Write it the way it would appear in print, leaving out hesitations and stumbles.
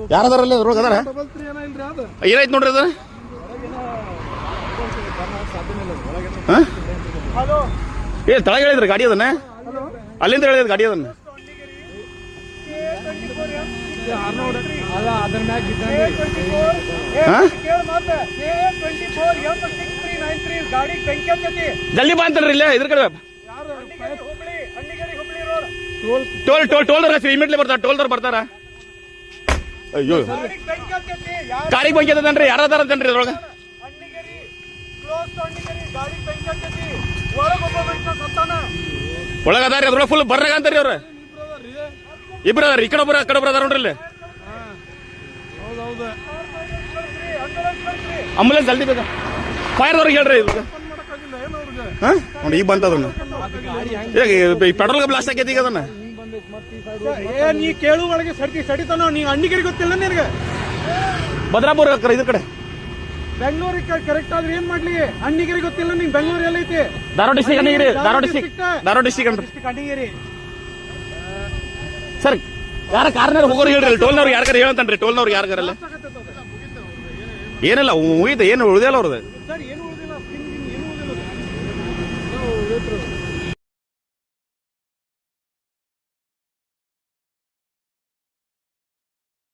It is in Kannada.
ಯಾರದಾರಲ್ಲಿ ಅದ್ರೊಳಗೆ ಅದಾರ ಏನಾಯ್ತು ನೋಡ್ರಿ ಅದ ಏ ತಳಗ ಹೇಳಿದ್ರಿ ಗಾಡಿ ಅದನ್ನ ಅಲ್ಲಿಂದ ಹೇಳಿದ್ರಿ ಗಾಡಿ ಅದನ್ನ ಜಲ್ದಿ ಬಾ ಅಂತಲ್ರಿ ಇಲ್ಲೇ ಇದ್ರ ಕಡೆ ಟೋಲ್ದರ್ ಇಮಿಡಿಯೇಟ್ಲಿ ಬರ್ತಾರ ಟೋಲ್ದರ್ ಬರ್ತಾರ ಅಯ್ಯೋ ಗಾಡಿಗೆ ಬಂಕಿ ಅದನ್ರಿ ಯಾರದಾರ ಅಂತನ್ರಿ ಅದ್ರೊಳಗ ಒಳಗದಾರಿ ಅದ್ರೊಳಗೆ ಫುಲ್ ಬರ್ರಾಗ ಅಂತಾರಿ ಅವ್ರ ಇಬ್ರು ಅದಾರ ಈ ಕಡೆ ಒಬ್ಬರ ಆ ಕಡೆ ಒಬ್ಬರ ಅದಾರ ನೋಡ್ರಿ ಇಲ್ಲಿ ಆಂಬುಲೆನ್ಸ್ ಜಲ್ದಿ ಬೇಕಾ ಫೈರ್ದವ್ರಿಗೆ ಹೇಳ್ರಿ ನೋಡಿ ಈಗ ಬಂತದನ್ನ ಪೆಟ್ರೋಲ್ ಬ್ಲಾಸ್ಟ್ ಆಗೈತಿ ಈಗ ಅದನ್ನ ನೀ ಕೇಳು ಒಳಗೆ ಸಡಿತಾನ ನೀ ಅಣ್ಣಿಗರಿಗೆ ಗೊತ್ತಿಲ್ಲ ನಿನಗೆ ಭದ್ರಾಪುರ ಇದ್ರ ಕಡೆ ಬೆಂಗಳೂರಿಗೆ ಕರೆಕ್ಟ್ ಆದ್ರೆ ಏನ್ ಮಾಡ್ಲಿ ಅಣ್ಣಿಗರಿಗೆ ಗೊತ್ತಿಲ್ಲ ನಿಂಗೆ ಬೆಂಗಳೂರು ಎಲ್ಲೈತಿ Dharwad district Annigeri Dharwad district Annigeri sir ಯಾರ ಕಾರ್ನಾರ ಹೋಗೋರು ಹೇಳ್ರಿ ಟೋಲ್ನವ್ರು ಯಾರ ಹೇಳಂತನ್ರಿ ಟೋಲ್ನವ್ರು ಯಾರಿಗಾರಲ್ಲ ಏನಿಲ್ಲ ಮುಗಿತ ಏನು ಉಳಿದಿಲ್ಲ ಅವ್ರದ್ದು ಸರ್ ಏನು ಉಳಿದಿಲ್ಲ